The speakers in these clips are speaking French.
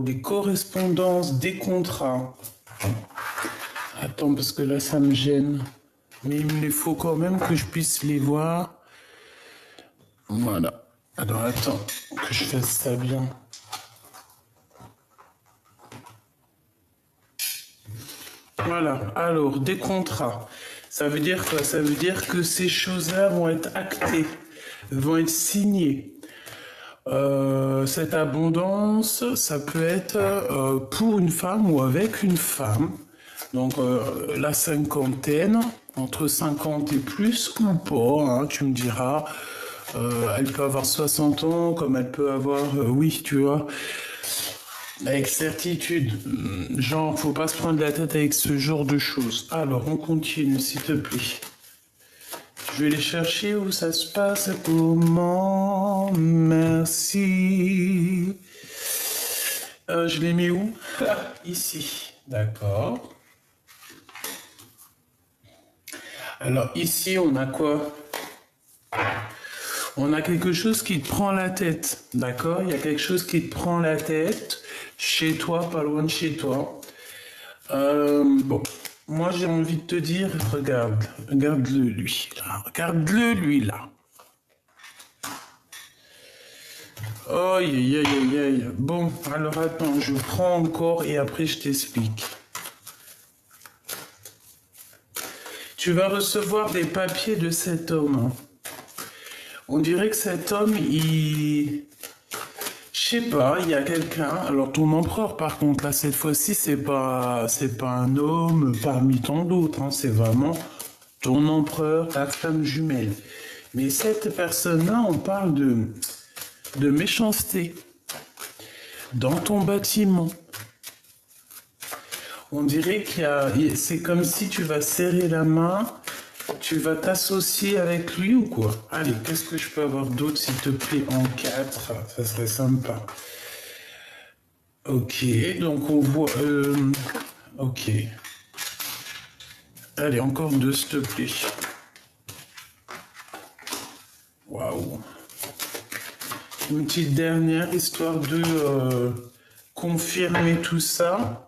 des correspondances, des contrats. Attends, parce que là, ça me gêne. Mais il me les faut quand même que je puisse les voir. Voilà. Alors, attends, que je fasse ça bien. Voilà. Alors, des contrats. Ça veut dire quoi? Ça veut dire que ces choses-là vont être actées, vont être signées. Cette abondance, ça peut être pour une femme ou avec une femme. Donc la cinquantaine, entre 50 et plus ou pas, hein, tu me diras. Elle peut avoir 60 ans, comme elle peut avoir, oui, tu vois, avec certitude. Genre, faut pas se prendre la tête avec ce genre de choses. Alors, on continue, s'il te plaît. Je vais les chercher où ça se passe. Comment? Merci. Je les mets où? Ici. D'accord. Alors ici, on a quoi? On a quelque chose qui te prend la tête. D'accord? Il y a quelque chose qui te prend la tête. Chez toi, pas loin de chez toi. Bon. Moi, j'ai envie de te dire, regarde. Regarde-le, lui. Là. Regarde-le, lui, là. Aïe, aïe, aïe, aïe, aïe. Bon, alors attends, je prends encore et après je t'explique. Tu vas recevoir des papiers de cet homme. On dirait que cet homme, je sais pas, il y a quelqu'un. Alors ton empereur, par contre, là, cette fois-ci, c'est pas un homme parmi tant d'autres. Hein. C'est vraiment ton empereur, ta femme jumelle. Mais cette personne-là, on parle de méchanceté dans ton bâtiment. On dirait c'est comme si tu vas serrer la main, tu vas t'associer avec lui ou quoi? Allez, qu'est-ce que je peux avoir d'autre, s'il te plaît, en 4? Ça serait sympa. Ok, donc on voit... ok. Allez, encore 2, s'il te plaît. Waouh. Une petite dernière, histoire de confirmer tout ça.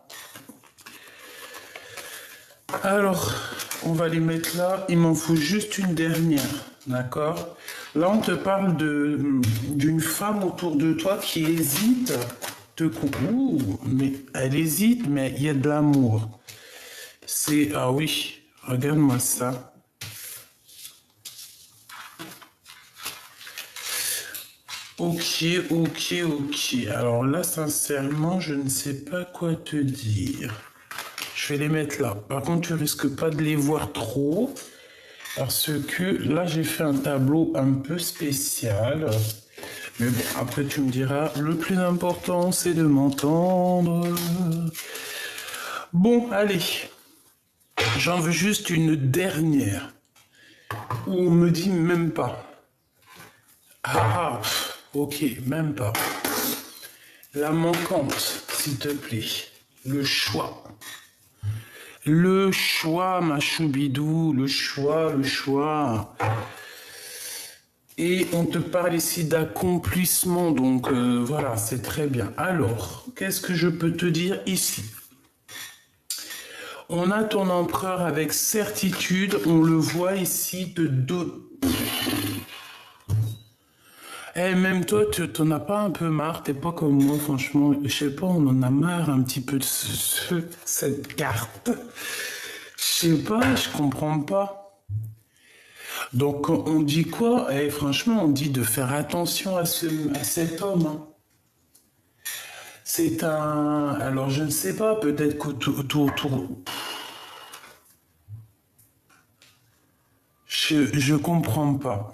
Alors, on va les mettre là. Il m'en faut juste une dernière. D'accord? Là, on te parle d'une femme autour de toi qui hésite. Ouh, mais elle hésite, mais il y a de l'amour. Ah oui, regarde-moi ça. Ok, ok, ok. Alors là, sincèrement, je ne sais pas quoi te dire. Je vais les mettre là. Par contre, tu risques pas de les voir trop. Parce que là, j'ai fait un tableau un peu spécial. Mais bon, après, tu me diras, le plus important, c'est de m'entendre. Bon, allez. J'en veux juste une dernière. Où on me dit même pas. Ah, ok, même pas. La manquante, s'il te plaît. Le choix. Le choix, ma choubidou, le choix, le choix. Et on te parle ici d'accomplissement, donc voilà, c'est très bien. Alors, qu'est-ce que je peux te dire ici? On a ton empereur avec certitude, on le voit ici de dos. Eh, même toi, tu t'en as pas un peu marre, t'es pas comme moi, franchement. Je sais pas, on en a marre un petit peu de cette carte. Je sais pas, je comprends pas. Donc on dit quoi? Eh, franchement, on dit de faire attention à cet homme. Hein. C'est un... Alors je ne sais pas, peut-être qu'autour... Je comprends pas.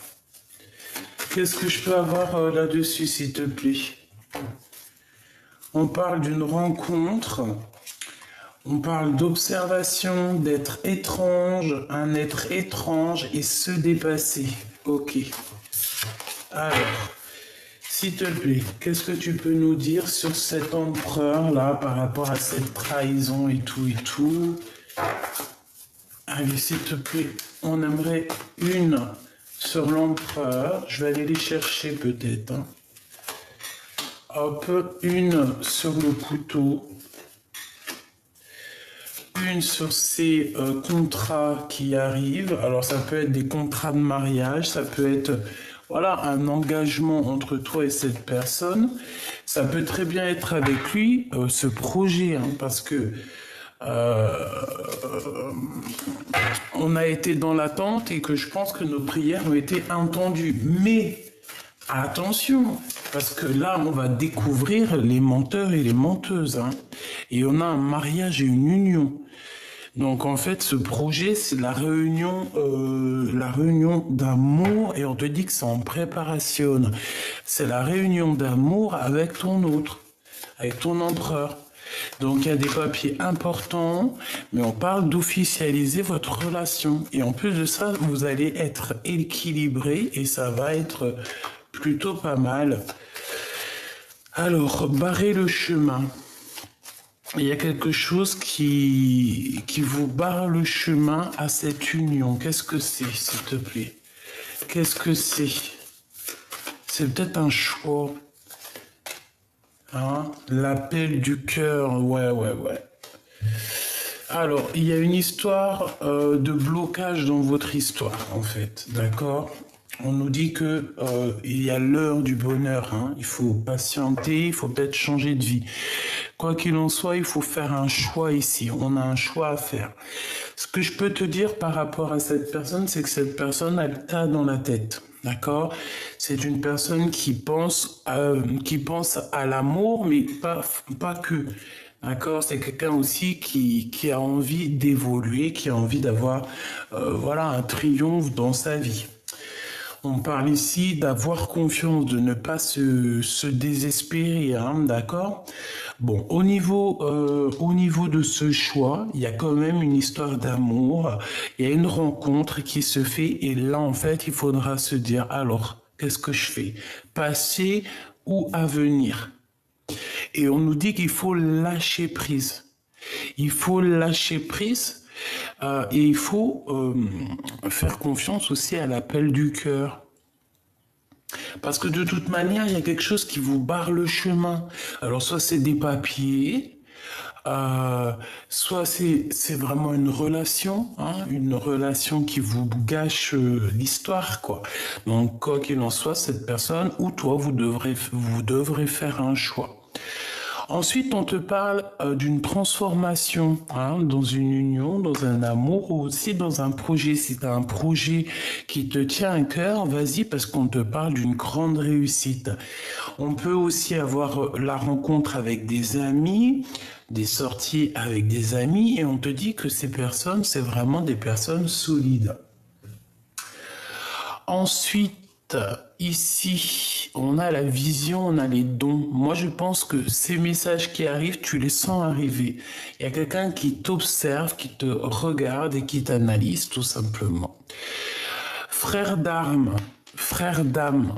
Qu'est-ce que je peux avoir là-dessus, s'il te plaît? On parle d'une rencontre, on parle d'observation, d'être étrange, un être étrange et se dépasser. Ok. Alors, s'il te plaît, qu'est-ce que tu peux nous dire sur cet empereur-là par rapport à cette trahison et tout et tout? Allez, s'il te plaît, on aimerait une sur l'empereur. Je vais aller les chercher peut-être. Hein. Hop, une sur le couteau. Une sur ces contrats qui arrivent. Alors ça peut être des contrats de mariage, ça peut être voilà un engagement entre toi et cette personne. Ça peut très bien être avec lui ce projet, hein, parce que euh, on a été dans l'attente et que je pense que nos prières ont été entendues. Mais attention, parce que là, on va découvrir les menteurs et les menteuses, hein. Et on a un mariage et une union. Donc en fait, ce projet, c'est la réunion d'amour, et on te dit que c'est en préparation. C'est la réunion d'amour avec ton autre, avec ton empereur. Donc il y a des papiers importants, mais on parle d'officialiser votre relation. Et en plus de ça, vous allez être équilibré et ça va être plutôt pas mal. Alors, barrer le chemin. Il y a quelque chose qui vous barre le chemin à cette union. Qu'est-ce que c'est, s'il te plaît? Qu'est-ce que c'est? C'est peut-être un choix. Hein? L'appel du cœur. Ouais. Alors, il y a une histoire de blocage dans votre histoire, en fait. D'accord? On nous dit que il y a l'heure du bonheur, hein. Il faut patienter, il faut peut-être changer de vie. Quoi qu'il en soit, il faut faire un choix ici. On a un choix à faire. Ce que je peux te dire par rapport à cette personne, c'est que cette personne, elle t'a dans la tête. D'accord? C'est une personne qui pense à l'amour, mais pas que. D'accord? C'est quelqu'un aussi qui a envie d'évoluer, qui a envie d'avoir voilà, un triomphe dans sa vie. On parle ici d'avoir confiance, de ne pas se désespérer, hein, d'accord? Bon, au niveau de ce choix, il y a quand même une histoire d'amour, il y a une rencontre qui se fait, et là, en fait, il faudra se dire, alors, qu'est-ce que je fais? Passé ou avenir? Et on nous dit qu'il faut lâcher prise. Il faut lâcher prise. Et il faut faire confiance aussi à l'appel du cœur. Parce que de toute manière, il y a quelque chose qui vous barre le chemin. Alors soit c'est des papiers, soit c'est vraiment une relation qui vous gâche l'histoire, quoi. Donc quoi qu'il en soit, cette personne ou toi, vous devrez faire un choix. Ensuite, on te parle d'une transformation, hein, dans une union, dans un amour ou aussi dans un projet. Si tu as un projet qui te tient à cœur, vas-y parce qu'on te parle d'une grande réussite. On peut aussi avoir la rencontre avec des amis, des sorties avec des amis et on te dit que ces personnes, c'est vraiment des personnes solides. Ensuite, ici, on a la vision, on a les dons. Moi, je pense que ces messages qui arrivent, tu les sens arriver. Il y a quelqu'un qui t'observe, qui te regarde et qui t'analyse, tout simplement. Frère d'armes, frère d'âme.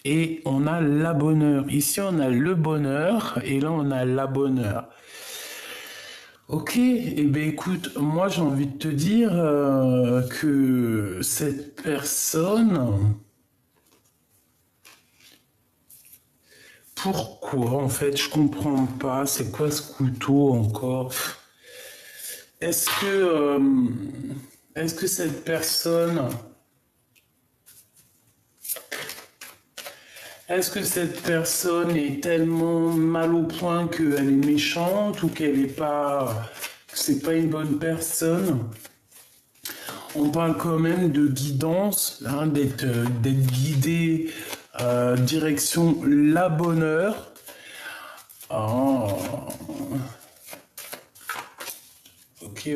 Et on a la bonheur. Ici, on a le bonheur et là, on a la bonheur. Ok, eh bien écoute, moi j'ai envie de te dire que cette personne, pourquoi en fait, je comprends pas, c'est quoi ce couteau encore? Est-ce que, est-ce que cette personne, est-ce que cette personne est tellement mal au point qu'elle est méchante ou qu'elle est pas, que c'est pas une bonne personne? On parle quand même de guidance, hein, d'être guidé direction la bonheur. Oh. Ok.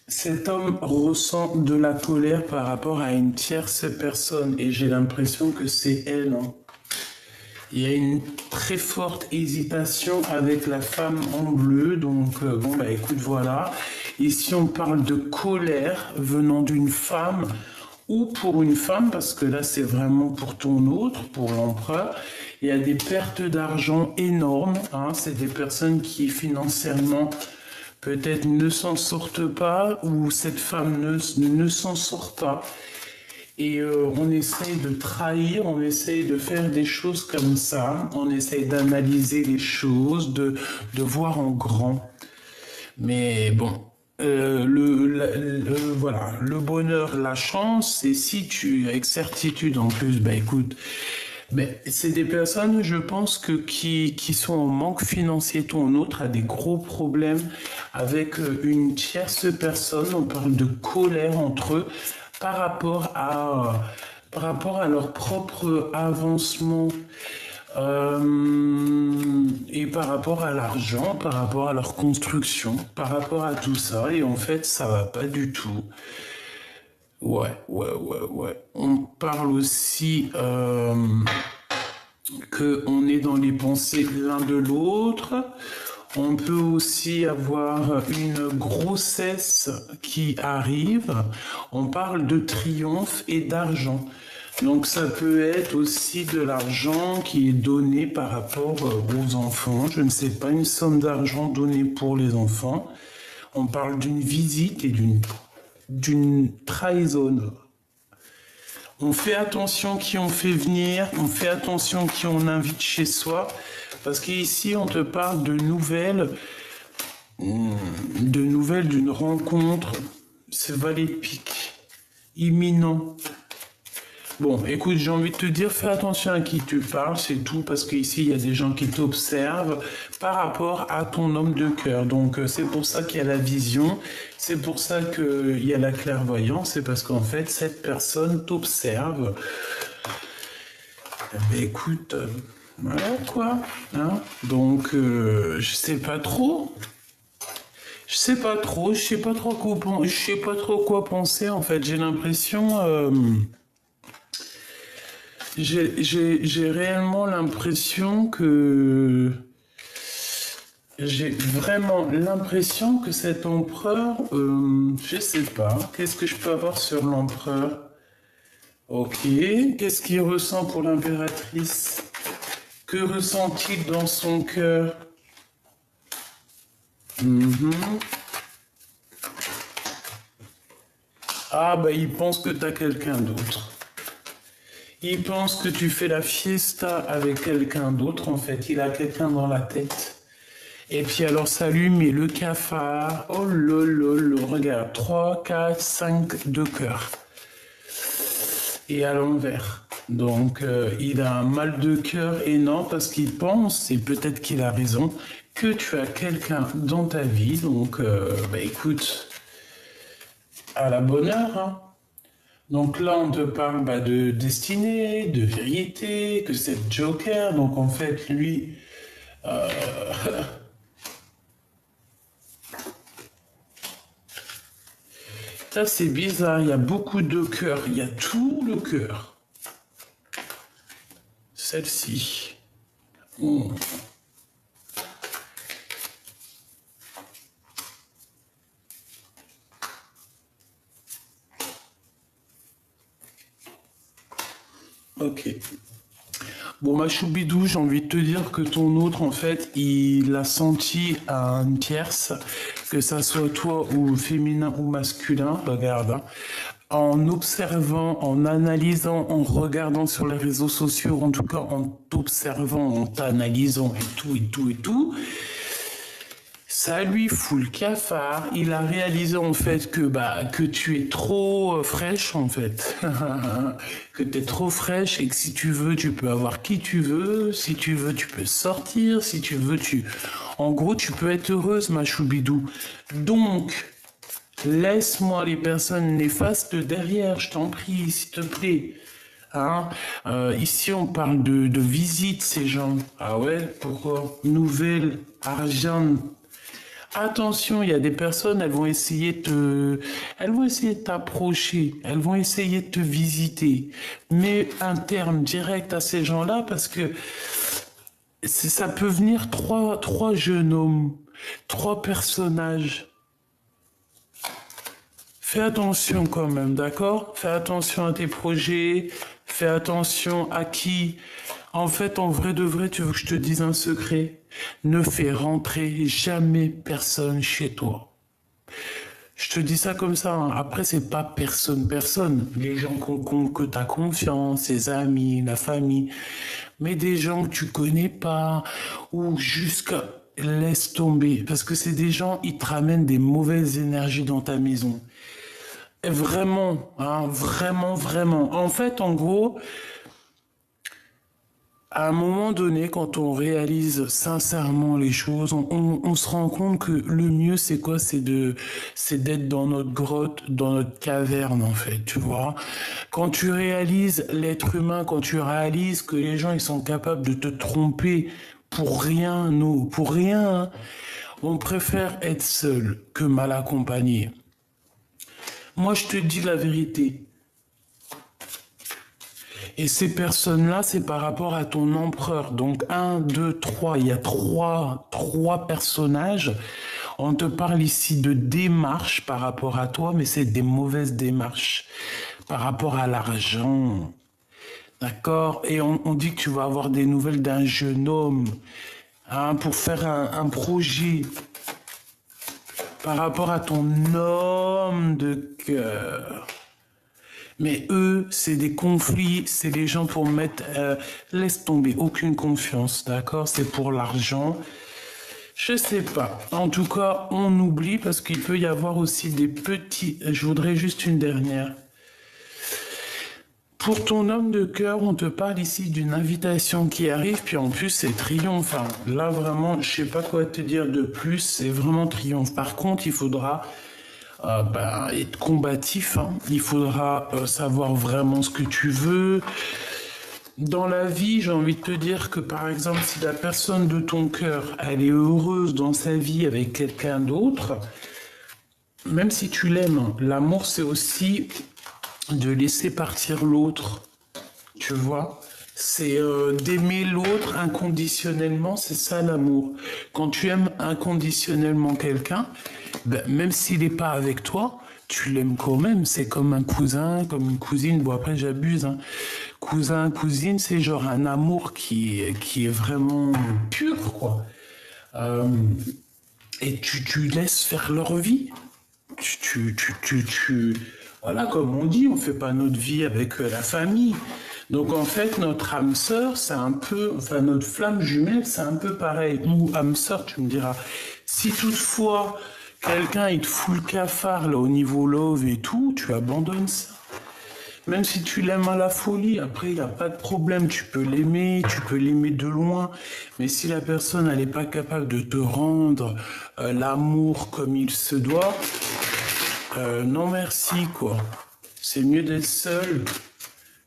Cet homme ressent de la colère par rapport à une tierce personne et j'ai l'impression que c'est elle, hein. Il y a une très forte hésitation avec la femme en bleu, donc bon bah écoute voilà. Ici on parle de colère venant d'une femme ou pour une femme, parce que là c'est vraiment pour ton autre, pour l'empereur. Il y a des pertes d'argent énormes, hein. C'est des personnes qui financièrement peut-être ne s'en sortent pas ou cette femme ne s'en sort pas. Et on essaye de trahir, on essaye de faire des choses comme ça, on essaye d'analyser les choses, de voir en grand. Mais bon, voilà, le bonheur, la chance, c'est si tu, avec certitude en plus, bah écoute, mais c'est des personnes, je pense, qui sont en manque financier. Ton autre a des gros problèmes avec une tierce personne. On parle de colère entre eux par rapport par rapport à leur propre avancement et par rapport à l'argent, par rapport à leur construction, par rapport à tout ça. Et en fait, ça va pas du tout. Ouais. On parle aussi que on est dans les pensées l'un de l'autre. On peut aussi avoir une grossesse qui arrive. On parle de triomphe et d'argent. Donc ça peut être aussi de l'argent qui est donné par rapport aux enfants. Je ne sais pas, une somme d'argent donnée pour les enfants. On parle d'une visite et d'une trahison. On fait attention qui on fait venir, on fait attention qui on invite chez soi, parce qu'ici on te parle de nouvelles d'une rencontre, ce valet de pique, imminent. Bon, écoute, j'ai envie de te dire, fais attention à qui tu parles, c'est tout, parce qu'ici, il y a des gens qui t'observent par rapport à ton homme de cœur. Donc, c'est pour ça qu'il y a la vision, c'est pour ça qu'il y a la clairvoyance, c'est parce qu'en fait, cette personne t'observe. Mais écoute, voilà quoi. Hein. Donc, je sais pas trop. Je sais pas trop, je sais pas trop quoi penser, en fait. J'ai l'impression... J'ai réellement l'impression que... J'ai vraiment l'impression que cet empereur... je sais pas. Qu'est-ce que je peux avoir sur l'empereur? Ok. Qu'est-ce qu'il ressent pour l'impératrice? Que ressent-il dans son cœur? Ah, bah, il pense que t'as quelqu'un d'autre. Il pense que tu fais la fiesta avec quelqu'un d'autre, en fait. Il a quelqu'un dans la tête. Et puis alors ça lui met le cafard. Oh lolo, regarde. 3, 4, 5 de cœur. Et à l'envers. Donc il a un mal de cœur énorme parce qu'il pense, et peut-être qu'il a raison, que tu as quelqu'un dans ta vie. Donc bah écoute, à la bonne heure, hein. Donc là, on te parle de destinée, de vérité, que c'est le Joker. Donc en fait, lui, ça c'est bizarre. Il y a beaucoup de cœur. Il y a tout le cœur. Celle-ci. Oh. Ok. Bon, ma choubidou, j'ai envie de te dire que ton autre, en fait, il a senti à une tierce, que ça soit toi ou féminin ou masculin, regarde, hein, en observant, en analysant, en regardant sur les réseaux sociaux, en tout cas en t'observant, en t'analysant et tout, ça lui fout le cafard. Il a réalisé en fait que tu es trop fraîche en fait. Que tu es trop fraîche et que si tu veux, tu peux avoir qui tu veux. Si tu veux, tu peux sortir. Si tu veux, En gros, tu peux être heureuse, ma choubidou. Donc, laisse-moi les personnes néfastes derrière, je t'en prie, s'il te plaît. Hein ici, on parle de visite, ces gens. Ah ouais, pourquoi? Nouvelle, argent. Attention, il y a des personnes, elles vont essayer de t'approcher, elles vont essayer de te visiter. Mais un terme direct à ces gens-là, parce que ça peut venir trois jeunes hommes, trois personnages. Fais attention quand même, d'accord? Fais attention à tes projets, fais attention à qui. En fait, en vrai de vrai, tu veux que je te dise un secret? Ne fais rentrer jamais personne chez toi. Je te dis ça comme ça, hein. Après, c'est pas personne. Les gens que tu as confiance, les amis, la famille. Mais des gens que tu connais pas, ou jusqu'à laisse tomber. Parce que c'est des gens, ils te ramènent des mauvaises énergies dans ta maison. Et vraiment, hein, vraiment. En fait, en gros, à un moment donné, quand on réalise sincèrement les choses, on se rend compte que le mieux, c'est quoi? C'est d'être dans notre grotte, dans notre caverne, en fait, tu vois. Quand tu réalises l'être humain, quand tu réalises que les gens, ils sont capables de te tromper pour rien, nous, pour rien, hein, on préfère être seul que mal accompagné. Moi, je te dis la vérité. Et ces personnes-là, c'est par rapport à ton empereur. Donc, un, deux, trois. Il y a trois personnages. On te parle ici de démarches par rapport à toi, mais c'est des mauvaises démarches par rapport à l'argent. D'accord? Et on dit que tu vas avoir des nouvelles d'un jeune homme, hein, pour faire un projet par rapport à ton homme de cœur. Mais eux, c'est des conflits, c'est des gens pour mettre... laisse tomber, aucune confiance, d'accord? C'est pour l'argent. Je sais pas. En tout cas, on oublie parce qu'il peut y avoir aussi des petits... Je voudrais juste une dernière. Pour ton homme de cœur, on te parle ici d'une invitation qui arrive, puis en plus c'est triomphant. Là vraiment, je sais pas quoi te dire de plus, c'est vraiment triomphe. Par contre, il faudra être combatif, hein. Il faudra savoir vraiment ce que tu veux. Dans la vie, j'ai envie de te dire que par exemple, si la personne de ton cœur, elle est heureuse dans sa vie avec quelqu'un d'autre, même si tu l'aimes, l'amour c'est aussi de laisser partir l'autre, tu vois. C'est d'aimer l'autre inconditionnellement, c'est ça l'amour. Quand tu aimes inconditionnellement quelqu'un, ben, même s'il n'est pas avec toi, tu l'aimes quand même. C'est comme un cousin, comme une cousine. Bon, après, j'abuse, hein. Cousin, cousine, c'est genre un amour qui est vraiment pur, quoi. Euh, et tu laisses faire leur vie. Voilà, comme on dit, on fait pas notre vie avec la famille. Donc en fait, notre âme sœur, c'est un peu, enfin notre flamme jumelle, c'est un peu pareil. Ou âme sœur, tu me diras. Si toutefois quelqu'un il te fout le cafard là au niveau love et tout, tu abandonnes ça. Même si tu l'aimes à la folie, après il n'y a pas de problème, tu peux l'aimer de loin. Mais si la personne elle n'est pas capable de te rendre l'amour comme il se doit, non merci quoi. C'est mieux d'être seul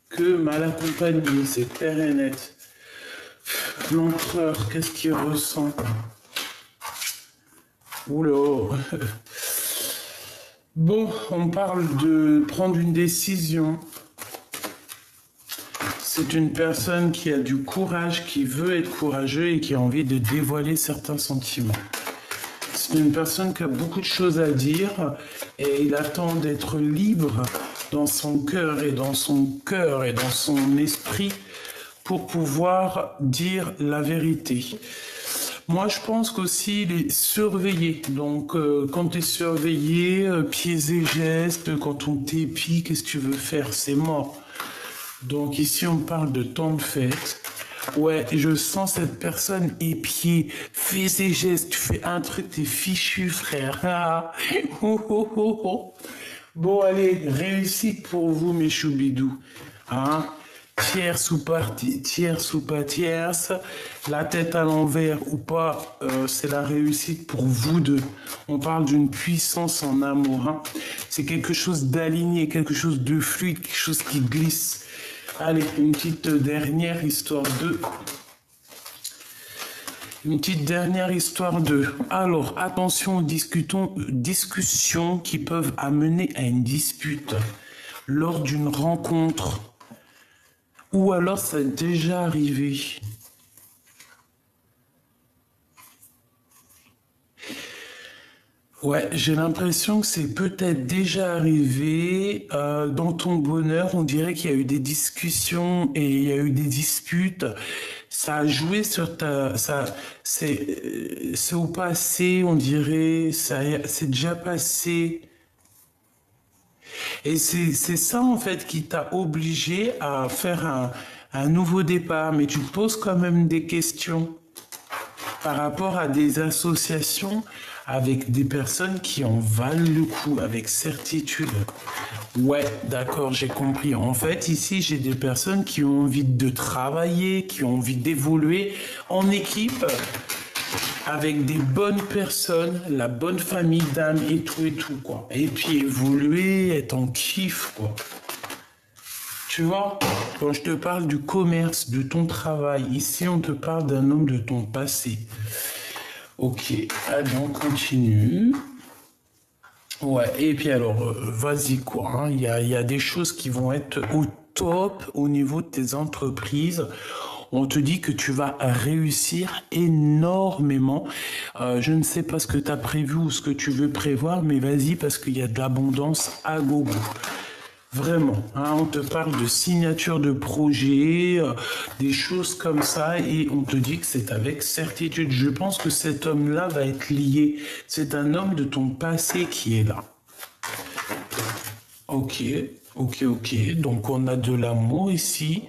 que mal accompagné, c'est clair et net. L'empereur, qu'est-ce qu'il ressent? Oula. Bon, on parle de prendre une décision. C'est une personne qui a du courage, qui veut être courageux et qui a envie de dévoiler certains sentiments. C'est une personne qui a beaucoup de choses à dire et il attend d'être libre dans son cœur et dans son esprit pour pouvoir dire la vérité. Moi, je pense qu'aussi, il est surveillé. Donc, quand tu es surveillé, pieds et gestes, quand on t'épie, qu'est-ce que tu veux faire? C'est mort. Donc, ici, on parle de temps de fête. Ouais, je sens cette personne épiée. Fais ses gestes, tu fais un truc, t'es fichu, frère. Ah. Oh, oh, oh, oh. Bon, allez, réussite pour vous, mes choubidous. Hein? Tierce ou pas tierce, la tête à l'envers ou pas, c'est la réussite pour vous deux. On parle d'une puissance en amour, hein. C'est quelque chose d'aligné, quelque chose de fluide, quelque chose qui glisse. Allez, une petite dernière histoire de... Une petite dernière histoire de... Alors, attention aux discussions qui peuvent amener à une dispute lors d'une rencontre. Ou alors ça est déjà arrivé. Ouais, j'ai l'impression que c'est peut-être déjà arrivé. Dans ton bonheur, on dirait qu'il y a eu des discussions et il y a eu des disputes. Ça a joué sur ta... c'est au passé, on dirait. C'est déjà passé. Et c'est ça, en fait, qui t'a obligé à faire un nouveau départ. Mais tu te poses quand même des questions par rapport à des associations avec des personnes qui en valent le coup, avec certitude. Ouais, d'accord, j'ai compris. En fait, ici, j'ai des personnes qui ont envie de travailler, qui ont envie d'évoluer en équipe, avec des bonnes personnes, la bonne famille d'âme et tout, quoi. Et puis évoluer, être en kiff, quoi. Tu vois, quand je te parle du commerce, de ton travail, ici, on te parle d'un homme de ton passé. Ok, allez, on continue. Ouais, et puis alors, vas-y quoi, hein, il y a des choses qui vont être au top au niveau de tes entreprises. On te dit que tu vas réussir énormément. Je ne sais pas ce que tu as prévu ou ce que tu veux prévoir, mais vas-y parce qu'il y a de l'abondance à gogo. Vraiment, hein, on te parle de signature de projet, des choses comme ça, et on te dit que c'est avec certitude. Je pense que cet homme-là va être lié. C'est un homme de ton passé qui est là. Ok, ok. Donc on a de l'amour ici.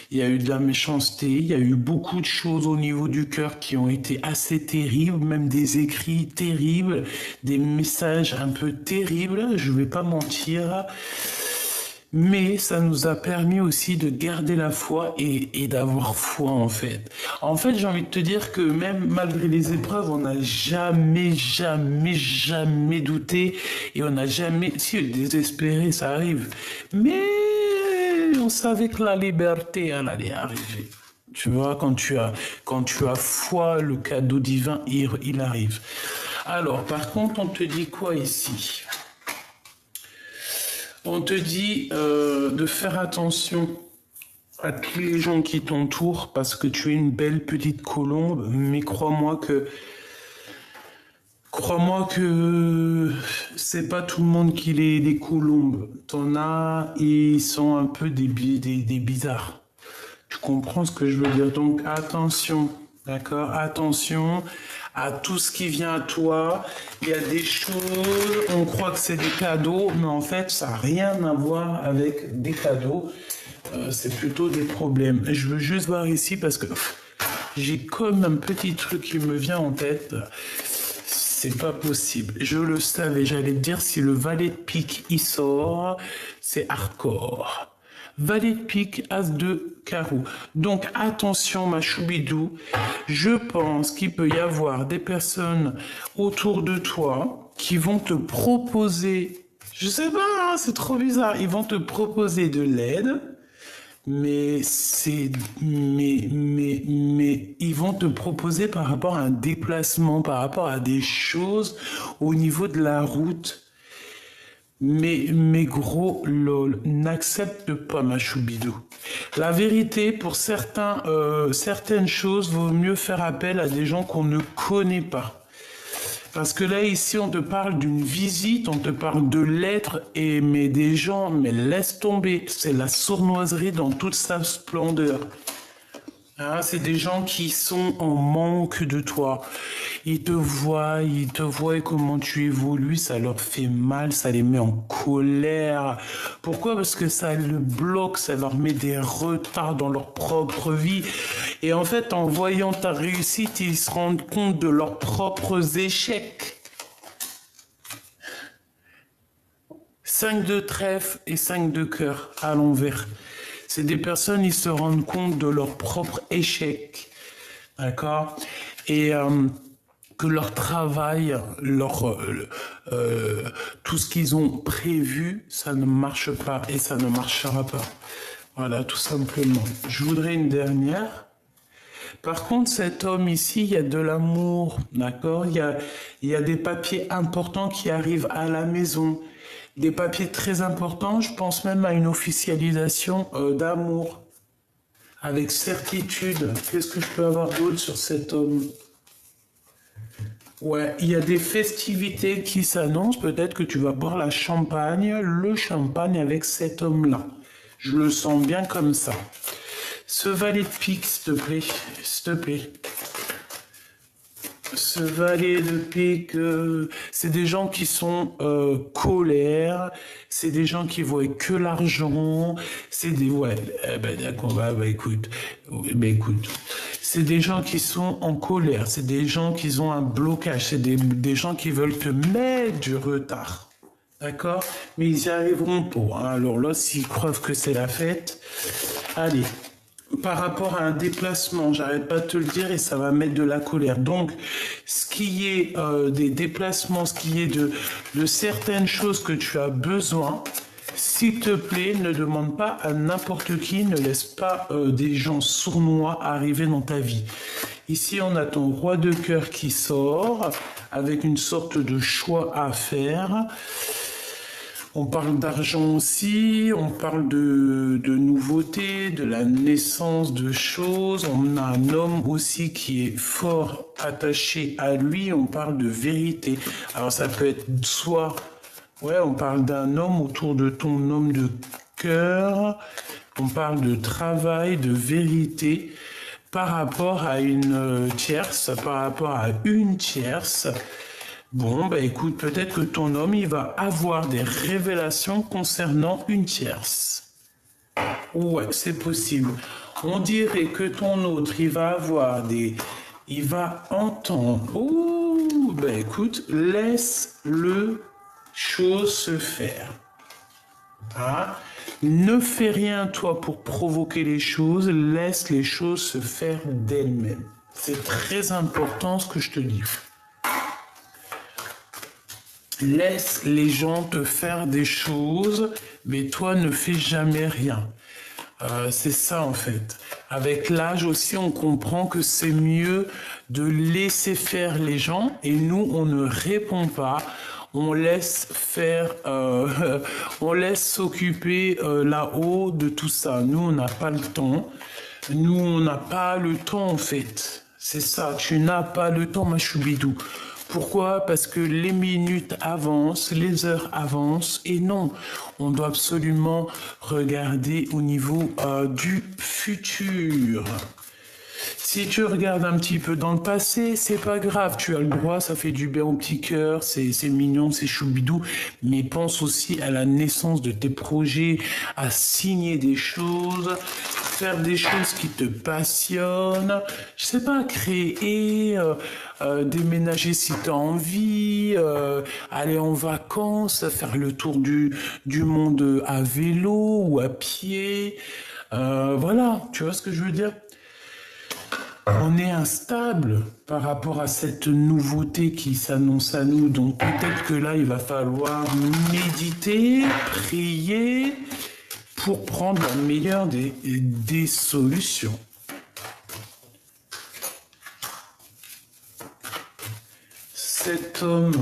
Il y a eu de la méchanceté, il y a eu beaucoup de choses au niveau du cœur qui ont été assez terribles, même des écrits terribles, des messages un peu terribles, je vais pas mentir. Mais ça nous a permis aussi de garder la foi et d'avoir foi en fait. En fait, j'ai envie de te dire que même malgré les épreuves, on n'a jamais douté et on n'a jamais, si désespéré, ça arrive. Mais on savait que la liberté, elle allait arriver. Tu vois, quand tu as foi, le cadeau divin, il arrive. Alors, par contre, on te dit quoi ici? On te dit de faire attention à tous les gens qui t'entourent parce que tu es une belle petite colombe, mais crois-moi que c'est pas tout le monde qui est des colombes. T'en as, ils sont un peu des bizarres. Tu comprends ce que je veux dire? Donc attention, d'accord? Attention à tout ce qui vient à toi. Il y a des choses, on croit que c'est des cadeaux, mais en fait, ça n'a rien à voir avec des cadeaux. C'est plutôt des problèmes. Je veux juste voir ici parce que j'ai comme un petit truc qui me vient en tête. C'est pas possible. Je le savais, j'allais te dire si le valet de pique il sort, c'est hardcore. Valet de pique, as de carreau. Donc attention ma choubidou, je pense qu'il peut y avoir des personnes autour de toi qui vont te proposer, je sais pas, hein, c'est trop bizarre, ils vont te proposer de l'aide. Mais ils vont te proposer par rapport à un déplacement, par rapport à des choses au niveau de la route. Mais gros, lol, n'accepte pas ma choubidou. La vérité, pour certaines choses, vaut mieux faire appel à des gens qu'on ne connaît pas. Parce que là, ici, on te parle d'une visite, on te parle de lettres, mais des gens, mais laisse tomber. C'est la sournoiserie dans toute sa splendeur. Hein, c'est des gens qui sont en manque de toi. Ils te voient et comment tu évolues, ça leur fait mal, ça les met en colère. Pourquoi? Parce que ça le bloque, ça leur met des retards dans leur propre vie. Et en fait, en voyant ta réussite, ils se rendent compte de leurs propres échecs. 5 de trèfle et 5 de cœur à l'envers. C'est des personnes, ils se rendent compte de leur propre échec, d'accord? Et que leur travail, tout ce qu'ils ont prévu, ça ne marche pas et ça ne marchera pas. Voilà, tout simplement. Je voudrais une dernière. Par contre, cet homme ici, il y a de l'amour, d'accord? Il y a des papiers importants qui arrivent à la maison. Des papiers très importants, je pense même à une officialisation d'amour. Avec certitude. Qu'est-ce que je peux avoir d'autre sur cet homme? Ouais, il y a des festivités qui s'annoncent. Peut-être que tu vas boire le champagne avec cet homme-là. Je le sens bien comme ça. Ce valet de pique, s'il te plaît. S'il te plaît. Ce valet de pique, c'est des gens qui sont colères, c'est des gens qui voient que l'argent, c'est des... Ouais, ben d'accord, écoute, c'est des gens qui sont en colère, c'est des gens qui ont un blocage, c'est des gens qui veulent te mettre du retard. D'accord? Mais ils y arriveront pas. Hein. Alors là, s'ils croient que c'est la fête, allez, par rapport à un déplacement, j'arrête pas de te le dire et ça va mettre de la colère. Donc, ce qui est des déplacements, ce qui est de certaines choses que tu as besoin, s'il te plaît, ne demande pas à n'importe qui, ne laisse pas des gens sournois arriver dans ta vie. Ici, on a ton roi de cœur qui sort avec une sorte de choix à faire. On parle d'argent aussi, on parle de nouveautés, de la naissance de choses. On a un homme aussi qui est fort attaché à lui. On parle de vérité. Alors ça peut être soit, ouais, on parle d'un homme autour de ton homme de cœur. On parle de travail, de vérité par rapport à une tierce, par rapport à une tierce. Bon, bah écoute, peut-être que ton homme, il va avoir des révélations concernant une tierce. Ouais, c'est possible. On dirait que ton autre, il va avoir des... Il va entendre. Ouh, bah écoute, laisse le chose se faire. Hein? Ne fais rien, toi, pour provoquer les choses. Laisse les choses se faire d'elles-mêmes. C'est très important ce que je te dis. Laisse les gens te faire des choses, mais toi ne fais jamais rien. C'est ça en fait. Avec l'âge aussi, on comprend que c'est mieux de laisser faire les gens et nous, on ne répond pas. On laisse faire, on laisse s'occuper là-haut de tout ça. Nous, on n'a pas le temps. Nous, on n'a pas le temps en fait. C'est ça, tu n'as pas le temps, ma choubidou. Pourquoi? Parce que les minutes avancent, les heures avancent, et non, on doit absolument regarder au niveau du futur. Si tu regardes un petit peu dans le passé, c'est pas grave, tu as le droit, ça fait du bien au petit cœur, c'est mignon, c'est choubidou, mais pense aussi à la naissance de tes projets, à signer des choses, faire des choses qui te passionnent, je sais pas, créer, déménager si tu as envie, aller en vacances, faire le tour du monde à vélo ou à pied, voilà, tu vois ce que je veux dire? On est instable par rapport à cette nouveauté qui s'annonce à nous. Donc peut-être que là, il va falloir méditer, prier pour prendre la meilleure des solutions. Cet homme...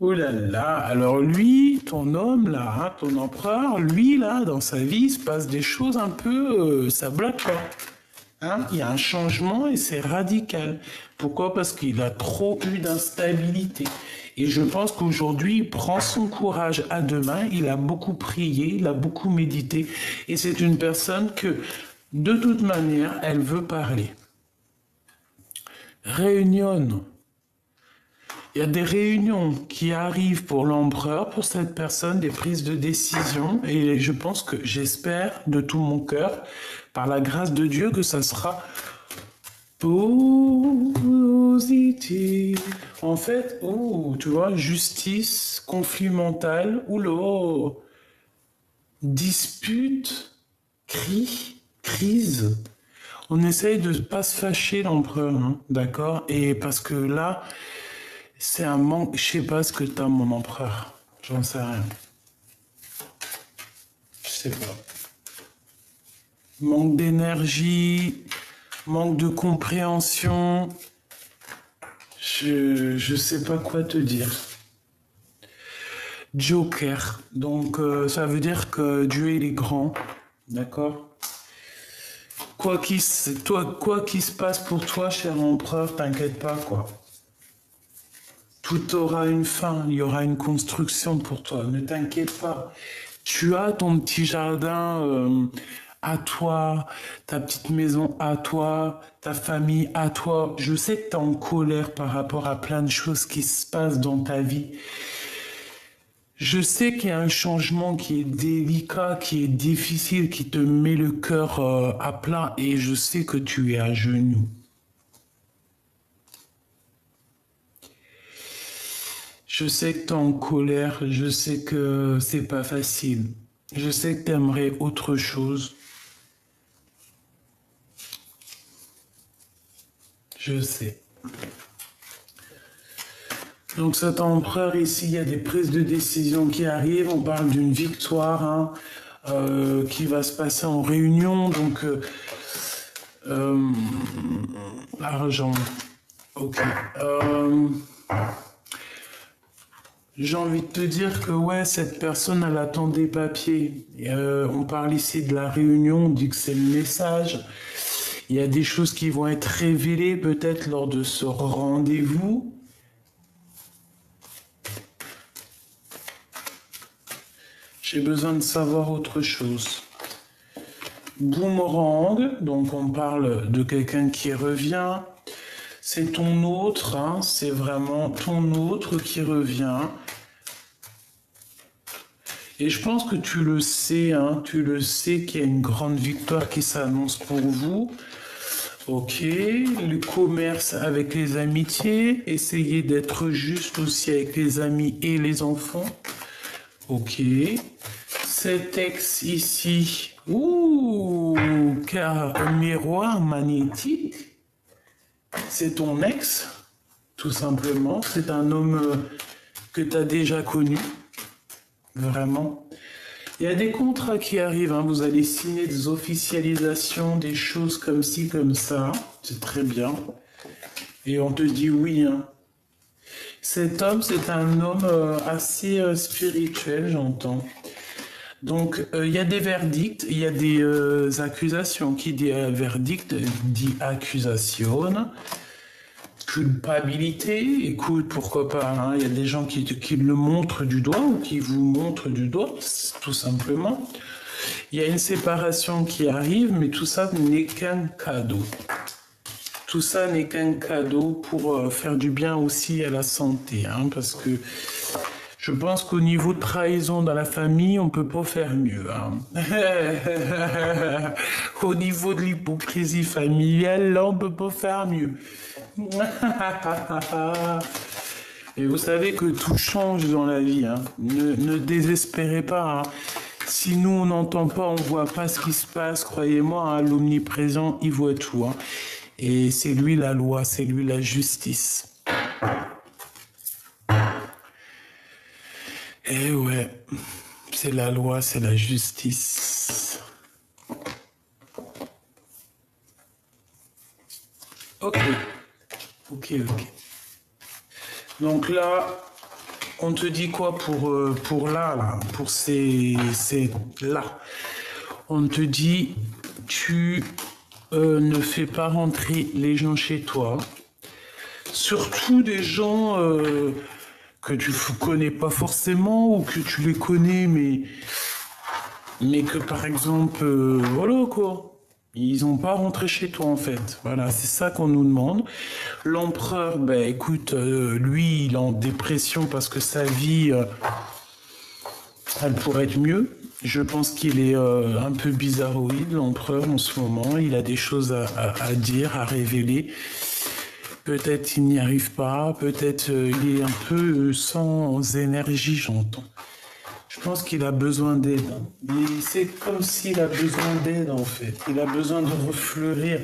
Oh là là, alors lui, ton homme là, hein, ton empereur, lui là, dans sa vie, il se passe des choses un peu, ça bloque pas. Hein, il y a un changement et c'est radical. Pourquoi? Parce qu'il a trop eu d'instabilité. Et je pense qu'aujourd'hui, il prend son courage à deux mains, il a beaucoup prié, il a beaucoup médité. Et c'est une personne que, de toute manière, elle veut parler. Réunion. Il y a des réunions qui arrivent pour l'empereur, pour cette personne, des prises de décision. Et je pense que, j'espère de tout mon cœur, par la grâce de Dieu, que ça sera positif. En fait, oh, tu vois, justice, conflit mental, oulô, dispute, crise. On essaye de ne pas se fâcher l'empereur, hein, d'accord? Et parce que là... C'est un manque, je sais pas ce que t'as, mon empereur. J'en sais rien. Je sais pas. Manque d'énergie, manque de compréhension. Je sais pas quoi te dire. Joker. Donc, ça veut dire que Dieu, il est grand. D'accord? Quoi qu'il se passe pour toi, cher empereur, t'inquiète pas, quoi. Tout aura une fin, il y aura une construction pour toi, ne t'inquiète pas. Tu as ton petit jardin à toi, ta petite maison à toi, ta famille à toi. Je sais que tu es en colère par rapport à plein de choses qui se passent dans ta vie. Je sais qu'il y a un changement qui est délicat, qui est difficile, qui te met le cœur à plat et je sais que tu es à genoux. Je sais que tu es en colère, je sais que c'est pas facile. Je sais que tu aimerais autre chose. Je sais. Donc cet empereur ici, il y a des prises de décision qui arrivent. On parle d'une victoire hein, qui va se passer en réunion. Donc argent. Ok. J'ai envie de te dire que ouais, cette personne, elle attend des papiers. On parle ici de la réunion, on dit que c'est le message. Il y a des choses qui vont être révélées peut-être lors de ce rendez-vous. J'ai besoin de savoir autre chose. Boomerang, donc on parle de quelqu'un qui revient. C'est ton autre, hein, c'est vraiment ton autre qui revient. Et je pense que tu le sais, hein, qu'il y a une grande victoire qui s'annonce pour vous. Ok, le commerce avec les amitiés, essayez d'être juste aussi avec les amis et les enfants. Ok, cet ex ici, ouh, car un miroir magnétique, c'est ton ex, tout simplement. C'est un homme que tu as déjà connu. Vraiment. Il y a des contrats qui arrivent, hein. Vous allez signer des officialisations, des choses comme ci, comme ça. C'est très bien. Et on te dit oui. Hein. Cet homme, c'est un homme assez spirituel, j'entends. Donc, il y a des verdicts, il y a des accusations. Qui dit verdict dit accusation. Culpabilité, écoute, pourquoi pas, hein, il y a des gens qui le montrent du doigt ou qui vous montrent du doigt, tout simplement. Il y a une séparation qui arrive, mais tout ça n'est qu'un cadeau. Tout ça n'est qu'un cadeau pour faire du bien aussi à la santé, hein, parce que je pense qu'au niveau de trahison dans la famille, on peut pas faire mieux. Hein. Au niveau de l'hypocrisie familiale, là, on peut pas faire mieux. Et vous savez que tout change dans la vie. Hein. Ne désespérez pas. Hein. Si nous, on n'entend pas, on voit pas ce qui se passe, croyez-moi, hein, l'omniprésent, il voit tout. Hein. Et c'est lui la loi, c'est lui la justice. Eh ouais, c'est la loi, c'est la justice. Ok. Donc là, on te dit quoi pour là, pour ces là. On te dit, tu ne fais pas rentrer les gens chez toi. Surtout des gens que tu connais pas forcément ou que tu les connais, mais que par exemple, voilà quoi. Ils n'ont pas rentré chez toi en fait. Voilà, c'est ça qu'on nous demande. L'empereur, ben écoute, lui, il est en dépression parce que sa vie, elle pourrait être mieux. Je pense qu'il est un peu bizarroïde, l'empereur, en ce moment. Il a des choses à dire, à révéler. Peut-être il n'y arrive pas, peut-être il est un peu sans énergie, j'entends. Je pense qu'il a besoin d'aide. C'est comme s'il a besoin d'aide, en fait. Il a besoin de refleurir.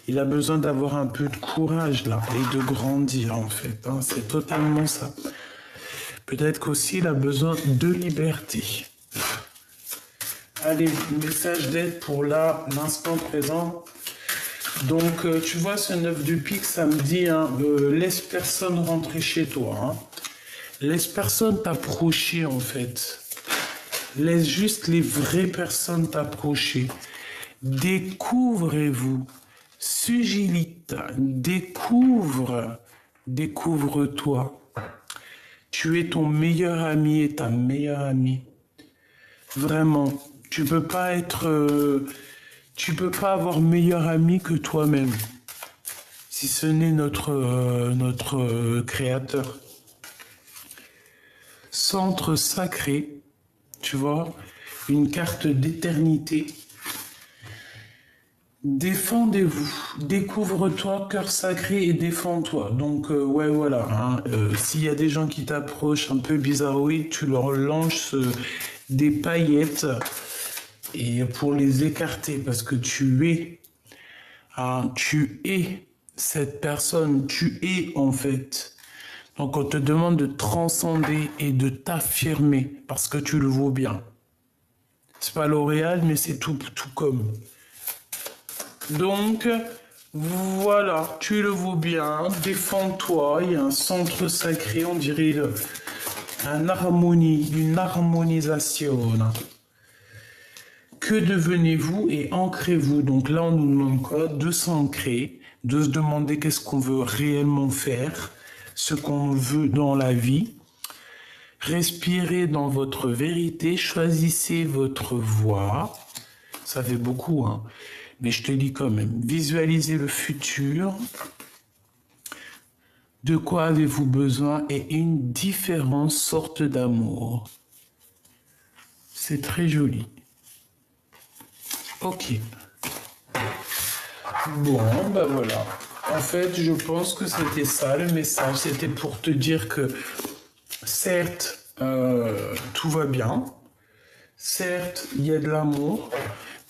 Il a besoin d'avoir un peu de courage, là, et de grandir, en fait. Hein. C'est totalement ça. Peut-être qu'aussi, il a besoin de liberté. Allez, message d'aide pour là, l'instant présent. Donc, tu vois, ce 9 de pique, ça me dit, hein, laisse personne rentrer chez toi. Hein. Laisse personne t'approcher, en fait. Laisse juste les vraies personnes t'approcher. Découvrez-vous. Sugilita, découvre-toi. Tu es ton meilleur ami et ta meilleure amie. Vraiment, Tu peux pas être... tu peux pas avoir meilleur ami que toi-même. Si ce n'est notre créateur. Centre sacré, tu vois, une carte d'éternité. Défendez-vous, découvre-toi, cœur sacré et défends-toi. Donc, ouais, voilà. Hein, s'il y a des gens qui t'approchent un peu bizarroïdes, tu leur lances des paillettes et pour les écarter parce que tu es cette personne, tu es en fait. Donc, on te demande de transcender et de t'affirmer parce que tu le vaux bien. C'est pas L'Oréal, mais c'est tout comme. Donc, voilà, tu le vaux bien, défends-toi, il y a un centre sacré, on dirait une harmonisation. Que devenez-vous et ancrez-vous? Donc là, on nous demande quoi? De s'ancrer, de se demander qu'est-ce qu'on veut réellement faire, ce qu'on veut dans la vie. Respirez dans votre vérité, choisissez votre voie. Ça fait beaucoup, hein. Mais je te dis quand même, visualisez le futur. De quoi avez-vous besoin et une différente sorte d'amour. C'est très joli. Ok. Bon, ben voilà. En fait, je pense que c'était ça le message. C'était pour te dire que, certes, tout va bien. Certes, il y a de l'amour.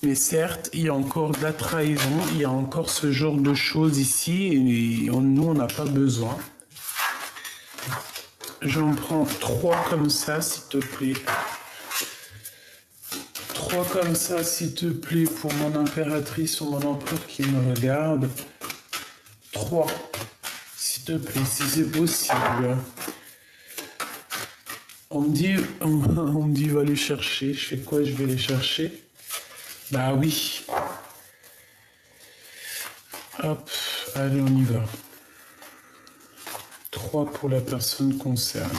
Mais certes, il y a encore de la trahison, il y a encore ce genre de choses ici, et nous, on n'a pas besoin. J'en prends 3 comme ça, s'il te plaît. 3 comme ça, s'il te plaît, pour mon impératrice ou mon empereur qui me regarde. 3, s'il te plaît, si c'est possible. On me dit, va les chercher. Je fais quoi? Je vais les chercher. Bah oui. Hop, allez, on y va. 3 pour la personne concernée.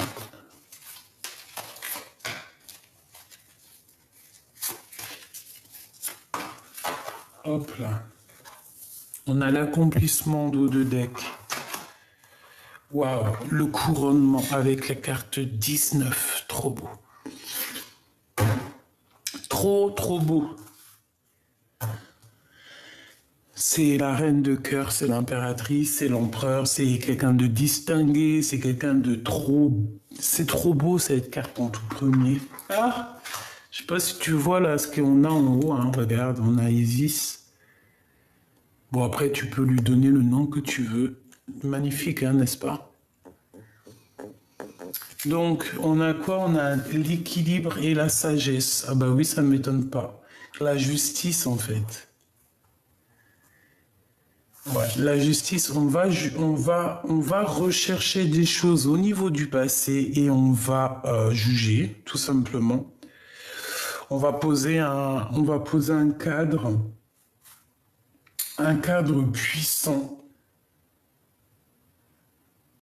Hop là. On a l'accomplissement d'eau de deck. Waouh, le couronnement avec la carte 19. Trop beau. Trop beau. C'est la reine de cœur, c'est l'impératrice, c'est l'empereur, c'est quelqu'un de distingué, c'est quelqu'un de trop... C'est trop beau cette carte en tout premier. Ah, je sais pas si tu vois là ce qu'on a en haut, hein. Regarde, on a Isis. Bon, après tu peux lui donner le nom que tu veux. Magnifique, hein, n'est-ce pas? Donc, on a quoi? On a l'équilibre et la sagesse. Ah bah oui, ça ne m'étonne pas. La justice, en fait. Ouais, la justice, on va rechercher des choses au niveau du passé et on va juger, tout simplement. On va poser un cadre puissant